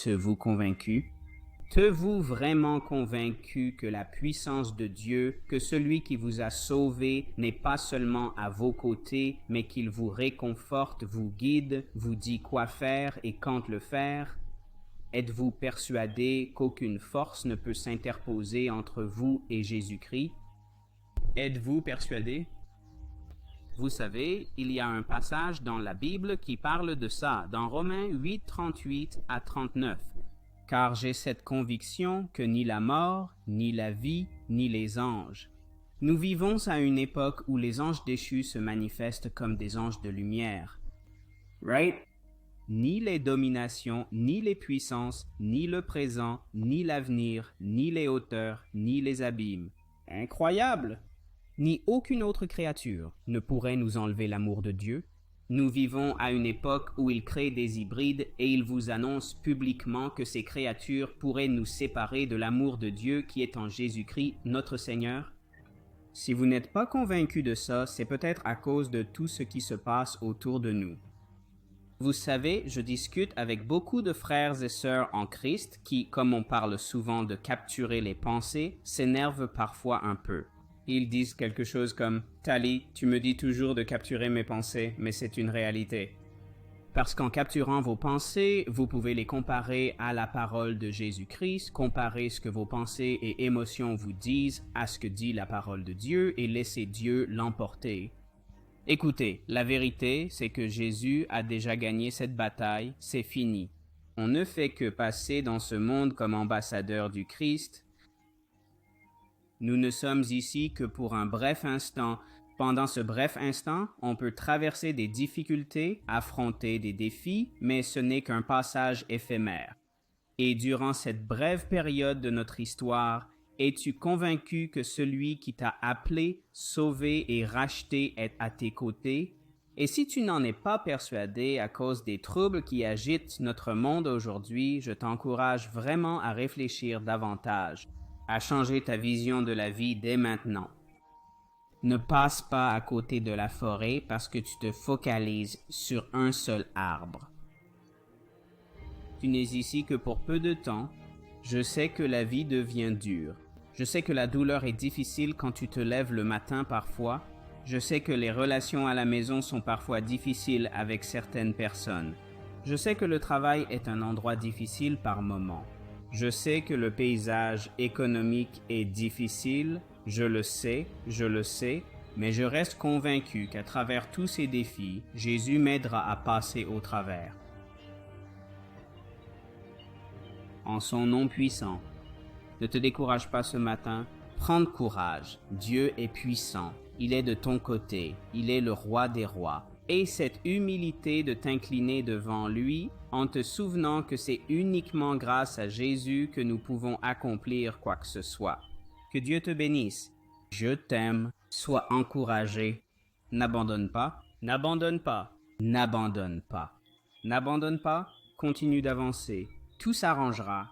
Êtes-vous convaincu? Êtes-vous vraiment convaincu que la puissance de Dieu, que celui qui vous a sauvé n'est pas seulement à vos côtés, mais qu'il vous réconforte, vous guide, vous dit quoi faire et quand le faire? Êtes-vous persuadé qu'aucune force ne peut s'interposer entre vous et Jésus-Christ? Êtes-vous persuadé? Vous savez, il y a un passage dans la Bible qui parle de ça, dans Romains 8, 38 à 39. Car j'ai cette conviction que ni la mort, ni la vie, ni les anges. Nous vivons à une époque où les anges déchus se manifestent comme des anges de lumière. Right? Ni les dominations, ni les puissances, ni le présent, ni l'avenir, ni les hauteurs, ni les abîmes. Incroyable! Ni aucune autre créature ne pourrait nous enlever l'amour de Dieu. Nous vivons à une époque où il crée des hybrides et il vous annonce publiquement que ces créatures pourraient nous séparer de l'amour de Dieu qui est en Jésus-Christ, notre Seigneur. Si vous n'êtes pas convaincu de ça, c'est peut-être à cause de tout ce qui se passe autour de nous. Vous savez, je discute avec beaucoup de frères et sœurs en Christ qui, comme on parle souvent de capturer les pensées, s'énervent parfois un peu. Ils disent quelque chose comme « Tali, tu me dis toujours de capturer mes pensées, mais c'est une réalité. » Parce qu'en capturant vos pensées, vous pouvez les comparer à la parole de Jésus-Christ, comparer ce que vos pensées et émotions vous disent à ce que dit la parole de Dieu et laisser Dieu l'emporter. Écoutez, la vérité, c'est que Jésus a déjà gagné cette bataille, c'est fini. On ne fait que passer dans ce monde comme ambassadeur du Christ. Nous ne sommes ici que pour un bref instant. Pendant ce bref instant, on peut traverser des difficultés, affronter des défis, mais ce n'est qu'un passage éphémère. Et durant cette brève période de notre histoire, es-tu convaincu que celui qui t'a appelé, sauvé et racheté est à tes côtés? Et si tu n'en es pas persuadé à cause des troubles qui agitent notre monde aujourd'hui, je t'encourage vraiment à réfléchir davantage, à changer ta vision de la vie dès maintenant. Ne passe pas à côté de la forêt parce que tu te focalises sur un seul arbre. Tu n'es ici que pour peu de temps. Je sais que la vie devient dure. Je sais que la douleur est difficile quand tu te lèves le matin parfois. Je sais que les relations à la maison sont parfois difficiles avec certaines personnes. Je sais que le travail est un endroit difficile par moments. Je sais que le paysage économique est difficile, je le sais, mais je reste convaincu qu'à travers tous ces défis, Jésus m'aidera à passer au travers. En son nom puissant, ne te décourage pas ce matin, prends courage, Dieu est puissant, il est de ton côté, il est le roi des rois. Et cette humilité de t'incliner devant lui en te souvenant que c'est uniquement grâce à Jésus que nous pouvons accomplir quoi que ce soit. Que Dieu te bénisse. Je t'aime. Sois encouragé. N'abandonne pas. N'abandonne pas. N'abandonne pas. N'abandonne pas. Continue d'avancer. Tout s'arrangera.